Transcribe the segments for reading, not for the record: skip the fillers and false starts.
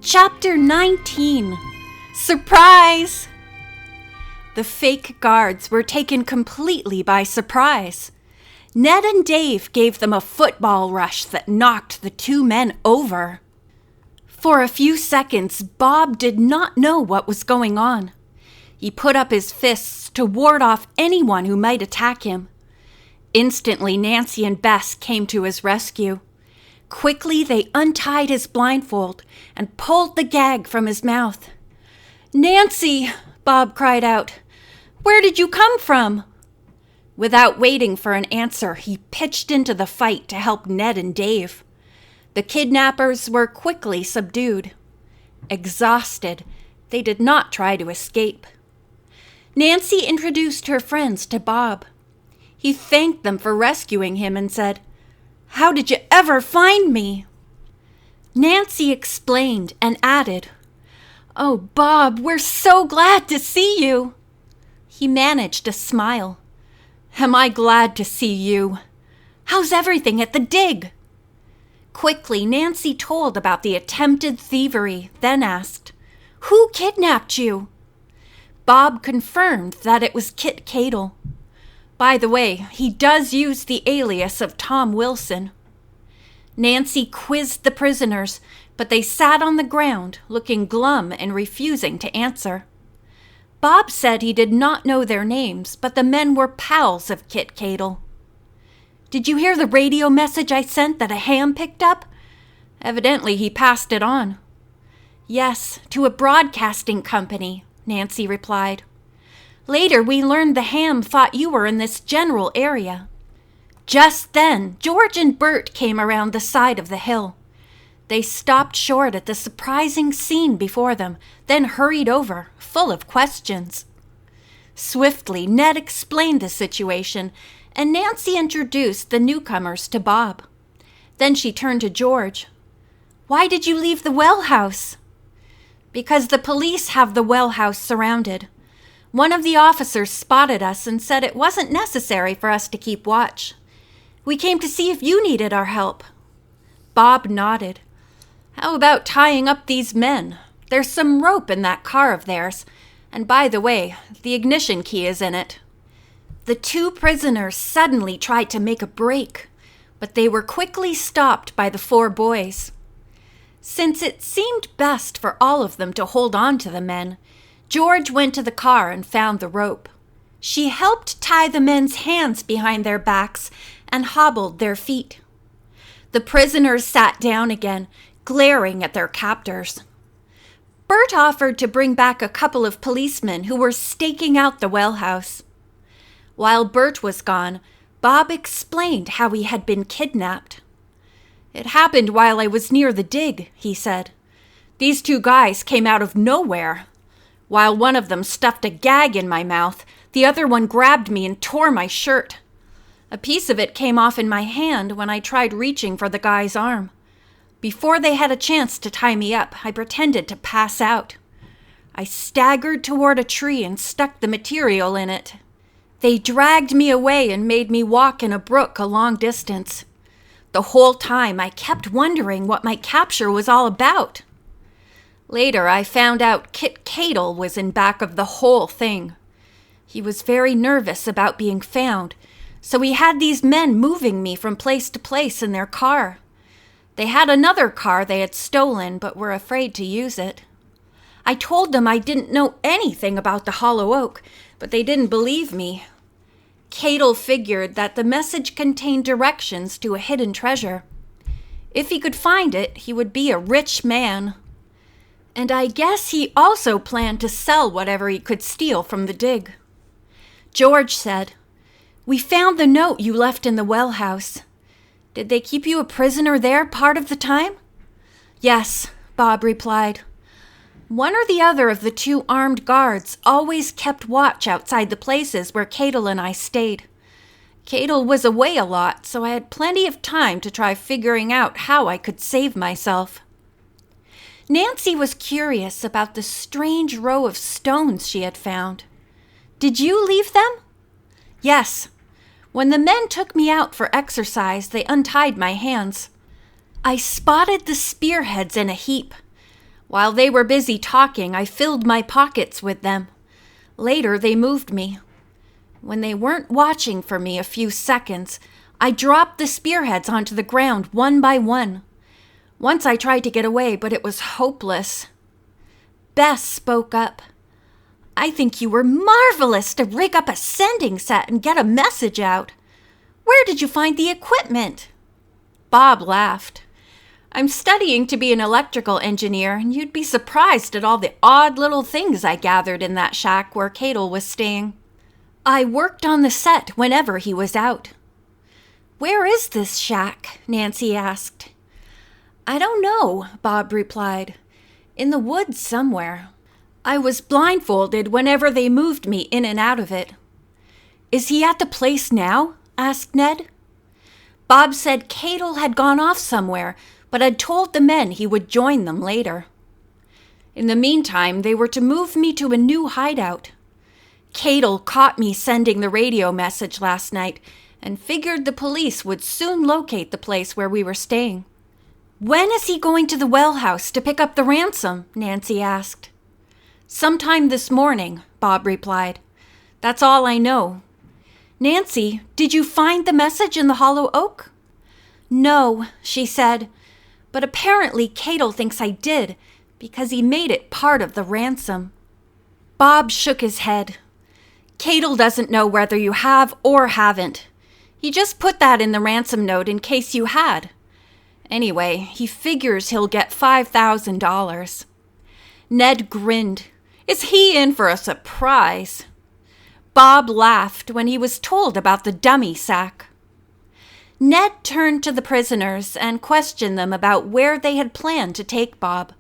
Chapter 19. Surprise! The fake guards were taken completely by surprise. Ned and Dave gave them a football rush that knocked the two men over. For a few seconds, Bob did not know what was going on. He put up his fists to ward off anyone who might attack him. Instantly, Nancy and Bess came to his rescue. Quickly, they untied his blindfold and pulled the gag from his mouth. "Nancy!" Bob cried out. "Where did you come from?" Without waiting for an answer, he pitched into the fight to help Ned and Dave. The kidnappers were quickly subdued. Exhausted, they did not try to escape. Nancy introduced her friends to Bob. He thanked them for rescuing him and said, "How did you ever find me?" Nancy explained and added, "Oh, Bob, we're so glad to see you." He managed a smile. "Am I glad to see you? How's everything at the dig?" Quickly, Nancy told about the attempted thievery, then asked, "Who kidnapped you?" Bob confirmed that it was Kit Cadle. By the way, he does use the alias of Tom Wilson. Nancy quizzed the prisoners, but they sat on the ground, looking glum and refusing to answer. Bob said he did not know their names, but the men were pals of Kit Cadle. "Did you hear the radio message I sent that a ham picked up?" Evidently, he passed it on. "Yes, to a broadcasting company," Nancy replied. "Later, we learned the ham thought you were in this general area." Just then, George and Bert came around the side of the hill. They stopped short at the surprising scene before them, then hurried over, full of questions. Swiftly, Ned explained the situation, and Nancy introduced the newcomers to Bob. Then she turned to George. "Why did you leave the well house?" "Because the police have the well house surrounded. One of the officers spotted us and said it wasn't necessary for us to keep watch. We came to see if you needed our help." Bob nodded. "How about tying up these men? There's some rope in that car of theirs. And by the way, the ignition key is in it." The two prisoners suddenly tried to make a break, but they were quickly stopped by the four boys. Since it seemed best for all of them to hold on to the men, George went to the car and found the rope. She helped tie the men's hands behind their backs and hobbled their feet. The prisoners sat down again, glaring at their captors. Bert offered to bring back a couple of policemen who were staking out the well house. While Bert was gone, Bob explained how he had been kidnapped. "It happened while I was near the dig," he said. "These two guys came out of nowhere. While one of them stuffed a gag in my mouth, the other one grabbed me and tore my shirt. A piece of it came off in my hand when I tried reaching for the guy's arm. Before they had a chance to tie me up, I pretended to pass out. I staggered toward a tree and stuck the material in it. They dragged me away and made me walk in a brook a long distance. The whole time I kept wondering what my capture was all about. Later, I found out Kit Cadle was in back of the whole thing. He was very nervous about being found, so he had these men moving me from place to place in their car. They had another car they had stolen, but were afraid to use it. I told them I didn't know anything about the Hollow Oak, but they didn't believe me. Cadle figured that the message contained directions to a hidden treasure. If he could find it, he would be a rich man. And I guess he also planned to sell whatever he could steal from the dig." George said, "We found the note you left in the well house. Did they keep you a prisoner there part of the time?" "Yes," Bob replied. "One or the other of the two armed guards always kept watch outside the places where Cadle and I stayed. Cadle was away a lot, so I had plenty of time to try figuring out how I could save myself." Nancy was curious about the strange row of stones she had found. "Did you leave them?" "Yes. When the men took me out for exercise, they untied my hands. I spotted the spearheads in a heap. While they were busy talking, I filled my pockets with them. Later, they moved me. When they weren't watching for me a few seconds, I dropped the spearheads onto the ground one by one. Once I tried to get away, but it was hopeless. Bess spoke up. I think you were marvelous to rig up a sending set and get a message out. Where did you find the equipment? Bob laughed. I'm studying to be an electrical engineer, and you'd be surprised at all the odd little things I gathered in that shack where Cadel was staying. I worked on the set whenever he was out. Where is this shack? Nancy asked. I don't know, Bob replied. In the woods somewhere. I was blindfolded whenever they moved me in and out of it. Is he at the place now? Asked Ned. Bob said Cadel had gone off somewhere, but had told the men he would join them later. In the meantime, they were to move me to a new hideout. Cadel caught me sending the radio message last night and figured the police would soon locate the place where we were staying. When is he going to the well house to pick up the ransom? Nancy asked. Sometime this morning, Bob replied. That's all I know. Nancy, did you find the message in the hollow oak? No, she said, but apparently Cadel thinks I did because he made it part of the ransom. Bob shook his head. Cadel doesn't know whether you have or haven't. He just put that in the ransom note in case you had. Anyway, he figures he'll get $5,000. Ned grinned. Is he in for a surprise? Bob laughed when he was told about the dummy sack. Ned turned to the prisoners and questioned them about where they had planned to take Bob.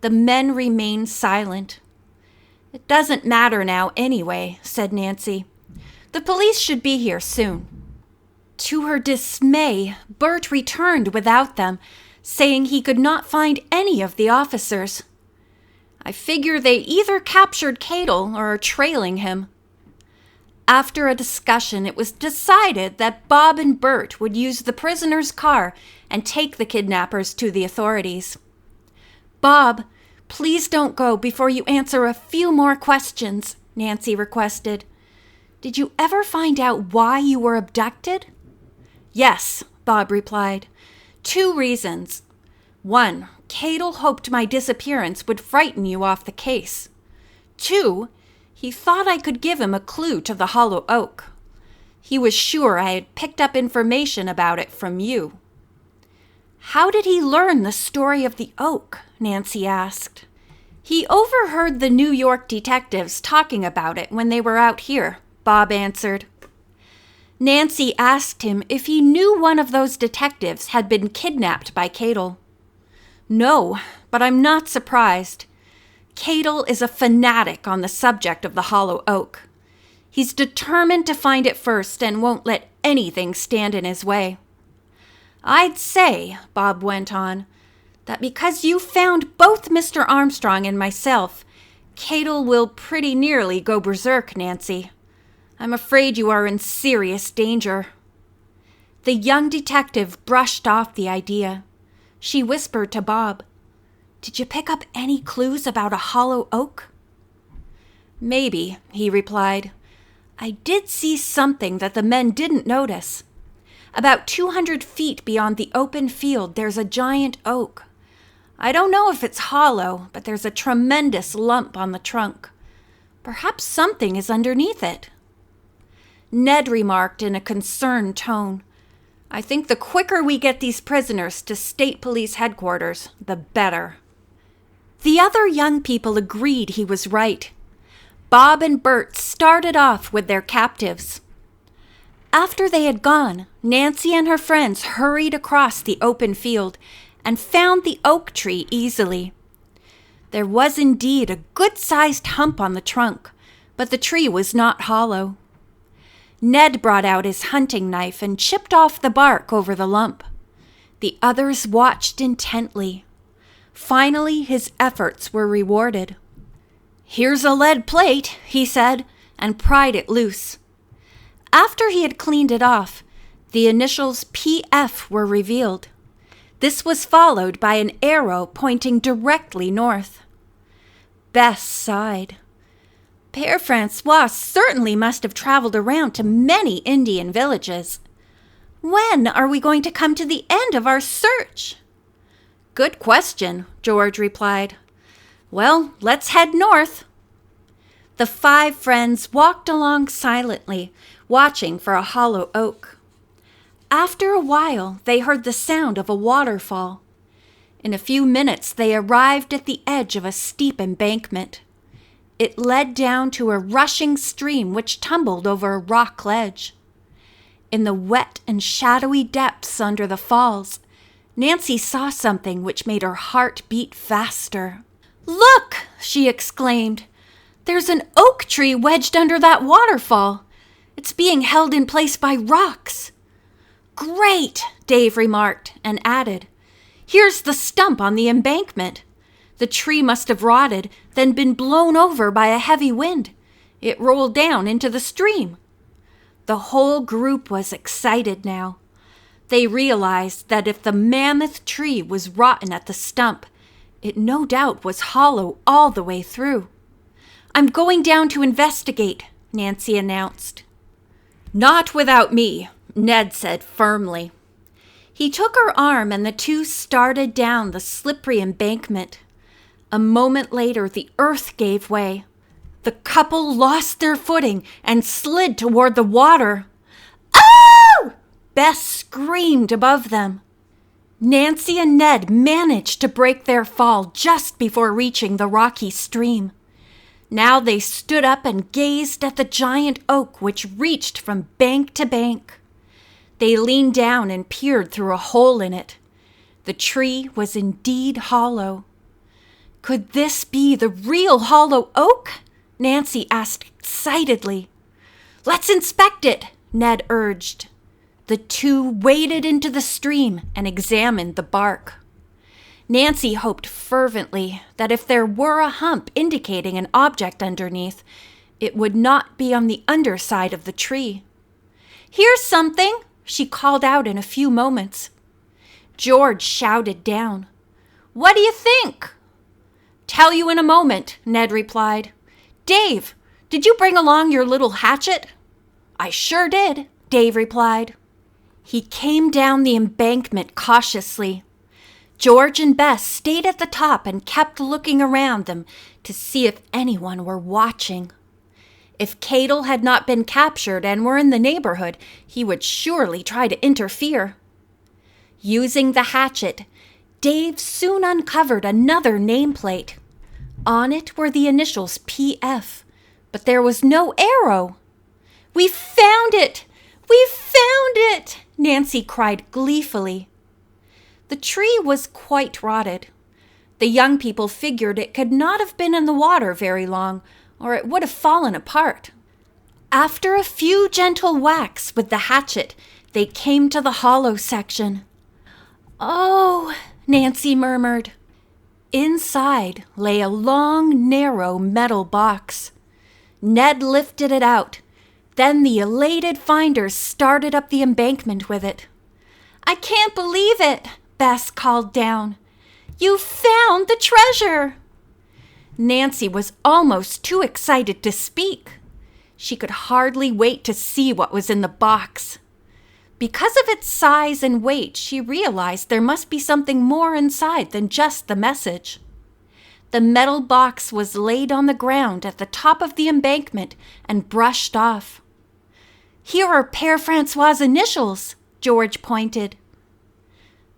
The men remained silent. It doesn't matter now anyway, said Nancy. The police should be here soon. To her dismay, Bert returned without them, saying he could not find any of the officers. I figure they either captured Cadel or are trailing him. After a discussion, it was decided that Bob and Bert would use the prisoner's car and take the kidnappers to the authorities. Bob, please don't go before you answer a few more questions, Nancy requested. Did you ever find out why you were abducted? Yes, Bob replied. 2 reasons. 1, Cadel hoped my disappearance would frighten you off the case. 2, he thought I could give him a clue to the hollow oak. He was sure I had picked up information about it from you. How did he learn the story of the oak? Nancy asked. He overheard the New York detectives talking about it when they were out here, Bob answered. Nancy asked him if he knew one of those detectives had been kidnapped by Cadel. No, but I'm not surprised. Cadel is a fanatic on the subject of the hollow oak. He's determined to find it first and won't let anything stand in his way. I'd say, Bob went on, that because you found both Mr. Armstrong and myself, Cadel will pretty nearly go berserk, Nancy. I'm afraid you are in serious danger. The young detective brushed off the idea. She whispered to Bob, Did you pick up any clues about a hollow oak? Maybe, he replied. I did see something that the men didn't notice. About 200 feet beyond the open field, there's a giant oak. I don't know if it's hollow, but there's a tremendous lump on the trunk. Perhaps something is underneath it. Ned remarked in a concerned tone, I think the quicker we get these prisoners to State Police headquarters, the better. The other young people agreed he was right. Bob and Bert started off with their captives. After they had gone, Nancy and her friends hurried across the open field and found the oak tree easily. There was indeed a good-sized hump on the trunk, but the tree was not hollow. Ned brought out his hunting knife and chipped off the bark over the lump. The others watched intently. Finally, his efforts were rewarded. Here's a lead plate, he said, and pried it loose. After he had cleaned it off, the initials PF were revealed. This was followed by an arrow pointing directly north. Bess sighed. Père Francois certainly must have traveled around to many Indian villages. When are we going to come to the end of our search? Good question, George replied. Well, let's head north. The 5 friends walked along silently, watching for a hollow oak. After a while, they heard the sound of a waterfall. In a few minutes, they arrived at the edge of a steep embankment. It led down to a rushing stream which tumbled over a rock ledge. In the wet and shadowy depths under the falls, Nancy saw something which made her heart beat faster. "Look!" she exclaimed. "There's an oak tree wedged under that waterfall. It's being held in place by rocks." "Great!" Dave remarked and added, "Here's the stump on the embankment. The tree must have rotted, then been blown over by a heavy wind. It rolled down into the stream." The whole group was excited now. They realized that if the mammoth tree was rotten at the stump, it no doubt was hollow all the way through. "I'm going down to investigate," Nancy announced. "Not without me," Ned said firmly. He took her arm and the two started down the slippery embankment. A moment later, the earth gave way. The couple lost their footing and slid toward the water. "Oh!" Bess screamed above them. Nancy and Ned managed to break their fall just before reaching the rocky stream. Now they stood up and gazed at the giant oak which reached from bank to bank. They leaned down and peered through a hole in it. The tree was indeed hollow. Could this be the real hollow oak? Nancy asked excitedly. "Let's inspect it," Ned urged. The two waded into the stream and examined the bark. Nancy hoped fervently that if there were a hump indicating an object underneath, it would not be on the underside of the tree. "Here's something," she called out in a few moments. George shouted down, "What do you think?" "Tell you in a moment," Ned replied. "Dave, did you bring along your little hatchet?" "I sure did," Dave replied. He came down the embankment cautiously. George and Bess stayed at the top and kept looking around them to see if anyone were watching. If Cadel had not been captured and were in the neighborhood, he would surely try to interfere. Using the hatchet, Dave soon uncovered another nameplate. On it were the initials PF, but there was no arrow. "We found it! We found it!" Nancy cried gleefully. The tree was quite rotted. The young people figured it could not have been in the water very long, or it would have fallen apart. After a few gentle whacks with the hatchet, they came to the hollow section. "Oh," Nancy murmured. Inside lay a long, narrow metal box. Ned lifted it out. Then the elated finders started up the embankment with it. "I can't believe it," Bess called down. "You found the treasure!" Nancy was almost too excited to speak. She could hardly wait to see what was in the box. Because of its size and weight, she realized there must be something more inside than just the message. The metal box was laid on the ground at the top of the embankment and brushed off. "Here are Père Francois' initials," George pointed.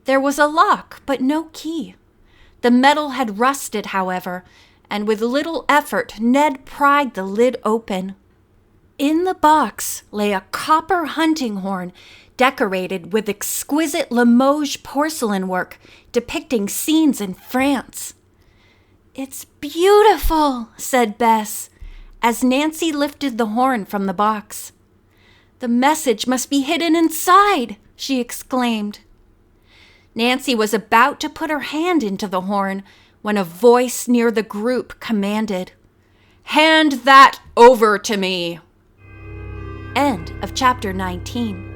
There was a lock, but no key. The metal had rusted, however, and with little effort, Ned pried the lid open. In the box lay a copper hunting horn decorated with exquisite Limoges porcelain work depicting scenes in France. "It's beautiful," said Bess, as Nancy lifted the horn from the box. "The message must be hidden inside," she exclaimed. Nancy was about to put her hand into the horn when a voice near the group commanded, "Hand that over to me." End of chapter 19.